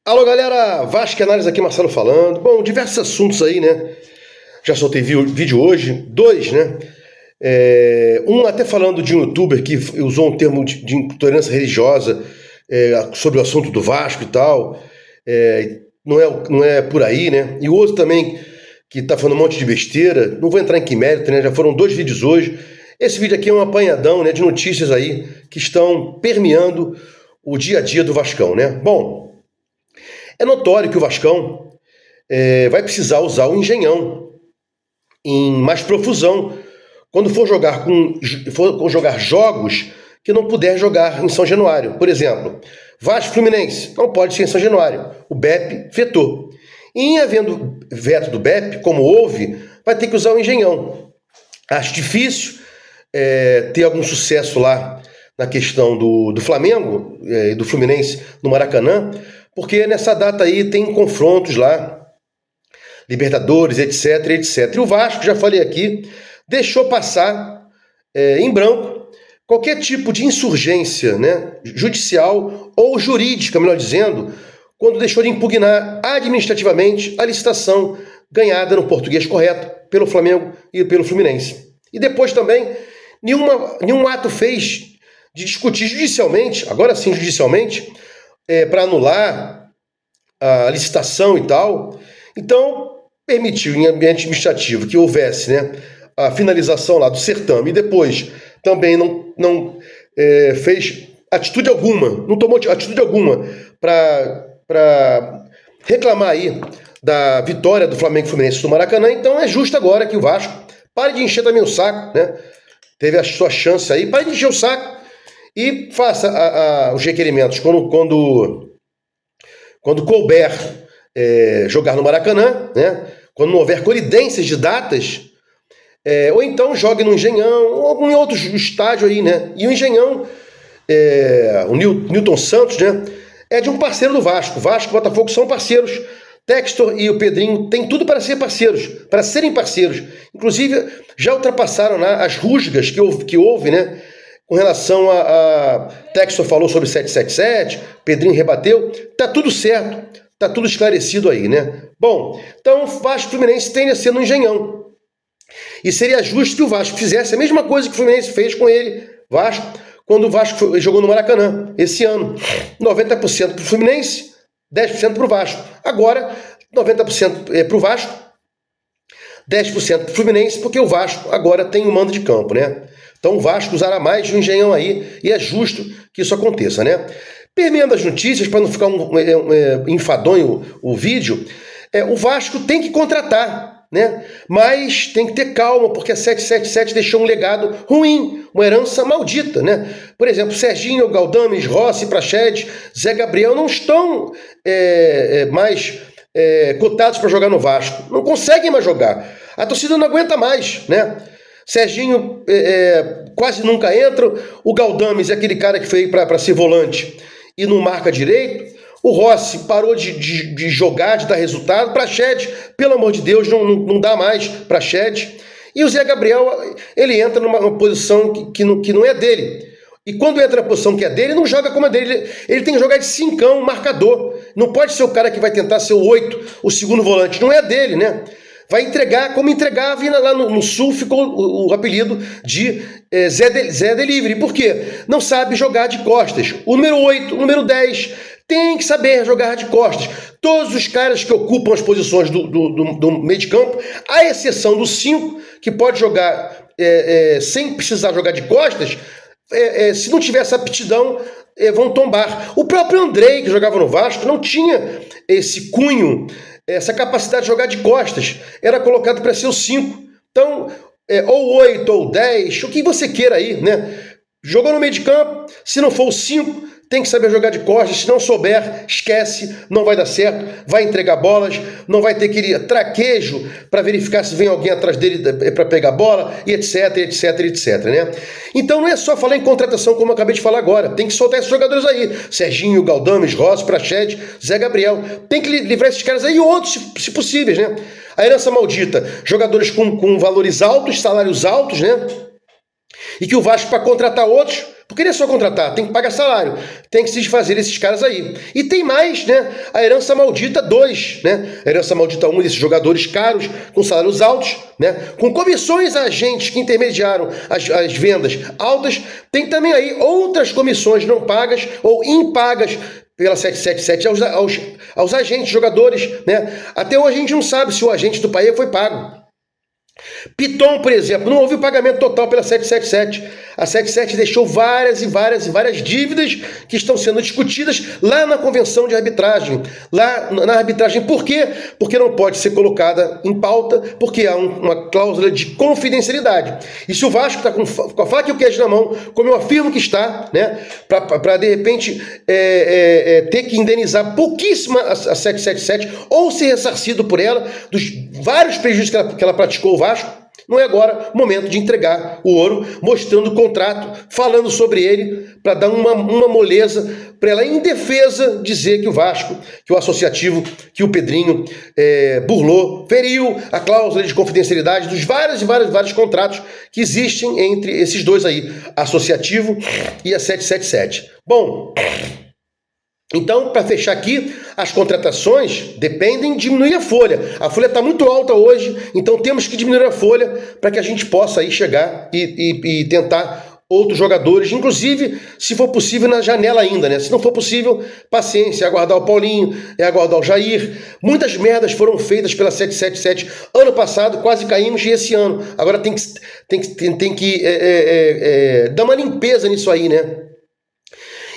Alô galera, Vasco Análise aqui, Marcelo falando. Bom, diversos assuntos aí, né? Já soltei vídeo hoje, dois, né? Um até falando de um youtuber que usou um termo de intolerância religiosa sobre o assunto do Vasco e tal. Não é por aí, né? E o outro também que tá falando um monte de besteira. Não vou entrar em que mérito, né? Já foram dois vídeos hoje. Esse vídeo aqui é um apanhadão, né, de notícias aí que estão permeando o dia a dia do Vascão, né? Bom, é notório que o Vascão vai precisar usar o Engenhão em mais profusão quando for jogar jogos que não puder jogar em São Januário. Por exemplo, Vasco Fluminense não pode ser em São Januário. O BEP vetou. E em havendo veto do BEP, como houve, vai ter que usar o Engenhão. Acho difícil ter algum sucesso lá na questão do Flamengo e do Fluminense no Maracanã, porque nessa data aí tem confrontos lá, Libertadores, etc, etc. E o Vasco, já falei aqui, deixou passar em branco qualquer tipo de insurgência, né, judicial ou jurídica, melhor dizendo, quando deixou de impugnar administrativamente a licitação ganhada no português correto pelo Flamengo e pelo Fluminense. E depois também, nenhum ato fez de discutir judicialmente, agora sim judicialmente, para anular a licitação e tal. Então, permitiu em ambiente administrativo que houvesse, né, a finalização lá do certame e depois também não fez atitude alguma, não tomou atitude alguma para reclamar aí da vitória do Flamengo e Fluminense no Maracanã. Então é justo agora que o Vasco pare de encher também o saco, né? Teve a sua chance aí, pare de encher o saco e faça os requerimentos quando couber jogar no Maracanã, né? Quando não houver colidências de datas, ou então jogue no Engenhão, ou em outro estádio aí, né? E o Engenhão, o Newton Santos, né? É de um parceiro do Vasco. Vasco e Botafogo são parceiros. Textor e o Pedrinho têm tudo para ser parceiros, para serem parceiros. Inclusive, já ultrapassaram as rusgas que houve, né? Com relação a Textor falou sobre 777, Pedrinho rebateu, tá tudo certo, tá tudo esclarecido aí, né? Bom, então o Vasco Fluminense tende a ser no Engenhão. E seria justo que o Vasco fizesse a mesma coisa que o Fluminense fez com ele, Vasco, quando o Vasco jogou no Maracanã, esse ano. 90% pro Fluminense, 10% pro Vasco. Agora, 90% pro Vasco, 10% pro Fluminense, porque o Vasco agora tem o mando de campo, né? Então o Vasco usará mais o Engenhão aí, e é justo que isso aconteça, né? Permeando as notícias, para não ficar enfadonho o vídeo, o Vasco tem que contratar, né? Mas tem que ter calma, porque a 777 deixou um legado ruim, uma herança maldita, né? Por exemplo, Serginho, Galdames, Rossi, Praxedes, Zé Gabriel não estão mais cotados para jogar no Vasco. Não conseguem mais jogar. A torcida não aguenta mais, né? Serginho quase nunca entra. O Galdames é aquele cara que veio para ser volante e não marca direito. O Rossi parou de jogar, de dar resultado. Praxedes, pelo amor de Deus, não dá mais Praxedes. E o Zé Gabriel, ele entra numa posição que não é dele. E quando entra na posição que é dele, não joga como é dele. Ele tem que jogar de cincão, marcador. Não pode ser o cara que vai tentar ser o 8, o segundo volante. Não é dele, né? Vai entregar, como entregava lá no Sul, ficou o apelido de Zé Delivery. Por quê? Não sabe jogar de costas. O número 8, o número 10, tem que saber jogar de costas. Todos os caras que ocupam as posições do meio de campo, à exceção do 5, que pode jogar sem precisar jogar de costas, se não tiver essa aptidão, vão tombar. O próprio Andrei, que jogava no Vasco, não tinha esse cunho, essa capacidade de jogar de costas. Era colocado para ser o 5. Então, ou 8 ou 10, o que você queira aí, né? Jogou no meio de campo, se não for o 5, tem que saber jogar de costas. Se não souber, esquece, não vai dar certo, vai entregar bolas, não vai ter aquele traquejo para verificar se vem alguém atrás dele para pegar bola, e etc, etc, etc, né? Então não é só falar em contratação, como eu acabei de falar agora, tem que soltar esses jogadores aí, Serginho, Galdames, Rossi, Praxedes, Zé Gabriel, tem que livrar esses caras aí e outros, se possíveis, né? A herança maldita, jogadores com valores altos, salários altos, né? E que o Vasco, para contratar outros, Porque não é só contratar, tem que pagar salário, tem que se desfazer desses caras aí. E tem mais, né? A herança maldita 2, né? A herança maldita 1, desses jogadores caros, com salários altos, né? Com comissões a agentes que intermediaram as vendas altas. Tem também aí outras comissões não pagas ou impagas pela 777 aos agentes, jogadores, né? Até hoje a gente não sabe se o agente do Paê foi pago. Piton, por exemplo, não houve o pagamento total pela 777. A 77 deixou várias dívidas que estão sendo discutidas lá na convenção de arbitragem. Lá na arbitragem. Por quê? Porque não pode ser colocada em pauta, porque há uma cláusula de confidencialidade. E se o Vasco está com a faca e o queijo na mão, como eu afirmo que está, né, para de repente ter que indenizar pouquíssima a 777 ou ser ressarcido por ela dos vários prejuízos que ela praticou o Vasco, não é agora o momento de entregar o ouro, mostrando o contrato, falando sobre ele, para dar uma moleza, para ela, em defesa, dizer que o Vasco, que o associativo, que o Pedrinho burlou, feriu a cláusula de confidencialidade dos vários contratos que existem entre esses dois aí, associativo e a 777. Bom, então, para fechar aqui, as contratações dependem de diminuir a folha. A folha está muito alta hoje, então temos que diminuir a folha para que a gente possa aí chegar e tentar outros jogadores, inclusive, se for possível, na janela ainda, né? Se não for possível, paciência, é aguardar o Paulinho, é aguardar o Jair. Muitas merdas foram feitas pela 777 ano passado, quase caímos, e esse ano. Agora tem que dar uma limpeza nisso aí, né?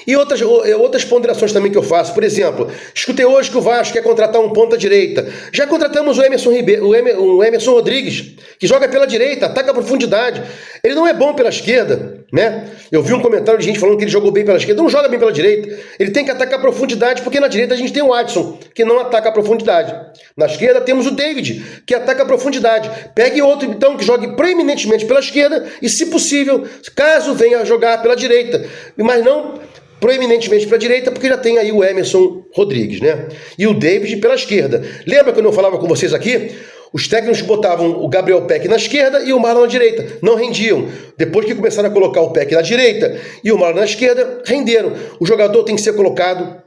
E outras ponderações também que eu faço. Por exemplo, escutei hoje que o Vasco quer contratar um ponta-direita. Já contratamos o Emerson Rodrigues, que joga pela direita, ataca a profundidade. Ele não é bom pela esquerda, né? Eu vi um comentário de gente falando que ele jogou bem pela esquerda. Não joga bem pela direita. Ele tem que atacar a profundidade, porque na direita a gente tem o Adson, que não ataca a profundidade. Na esquerda temos o David, que ataca a profundidade. Pegue outro, então, que jogue preeminentemente pela esquerda e, se possível, caso venha a jogar pela direita. Mas não proeminentemente para a direita, porque já tem aí o Emerson Rodrigues, né? E o David pela esquerda. Lembra quando eu falava com vocês aqui? Os técnicos botavam o Gabriel Peck na esquerda e o Marlon na direita. Não rendiam. Depois que começaram a colocar o Peck na direita e o Marlon na esquerda, renderam. O jogador tem que ser colocado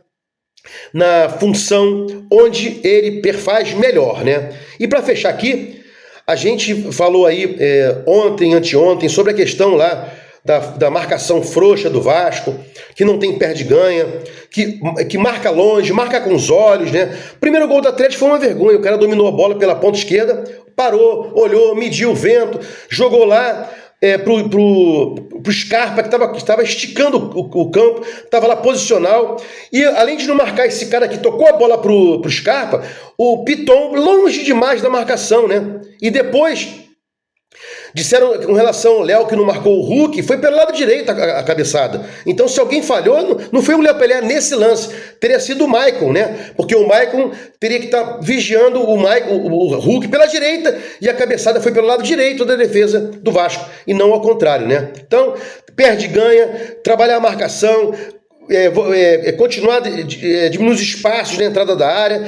na função onde ele perfaz melhor, né? E para fechar aqui, a gente falou aí ontem, anteontem, sobre a questão lá da marcação frouxa do Vasco, que não tem perde-ganha, que marca longe, marca com os olhos, né? Primeiro gol do Atlético foi uma vergonha, o cara dominou a bola pela ponta esquerda, parou, olhou, mediu o vento, jogou lá pro Scarpa, que estava esticando o campo, estava lá posicional, e além de não marcar esse cara que tocou a bola pro Scarpa, o Piton longe demais da marcação, né? E depois disseram com relação ao Léo que não marcou o Hulk, foi pelo lado direito a cabeçada. Então, se alguém falhou, não foi o Léo Pelé nesse lance, teria sido o Maicon, né? Porque o Maicon teria que estar vigiando o Hulk pela direita e a cabeçada foi pelo lado direito da defesa do Vasco, e não ao contrário, né? Então, perde e ganha, trabalhar a marcação, continuar diminuir os espaços na entrada da área.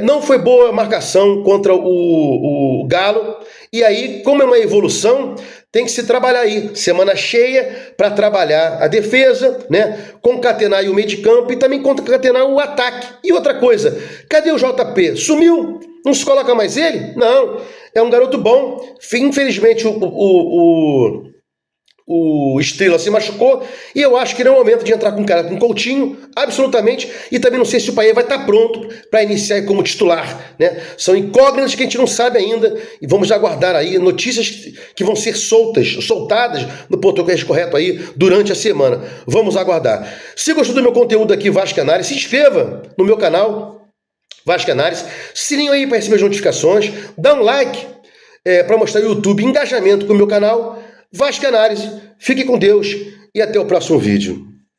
Não foi boa a marcação contra o Galo. E aí, como é uma evolução, tem que se trabalhar aí. Semana cheia para trabalhar a defesa, né? Concatenar aí o meio de campo e também concatenar o ataque. E outra coisa, cadê o JP? Sumiu? Não se coloca mais ele? Não. É um garoto bom. Infelizmente, o Estrela se machucou e eu acho que não é o momento de entrar com um cara com Coutinho, absolutamente, e também não sei se o Paê vai estar pronto para iniciar como titular, né? São incógnitas que a gente não sabe ainda e vamos aguardar aí notícias que vão ser soltadas no português correto aí durante a semana. Vamos aguardar. Se gostou do meu conteúdo aqui, Vasco Análise, se inscreva no meu canal Vasco Análise, sininho aí para receber as notificações, dá um like para mostrar ao YouTube engajamento com o meu canal Vasco Análise. Fique com Deus e até o próximo vídeo.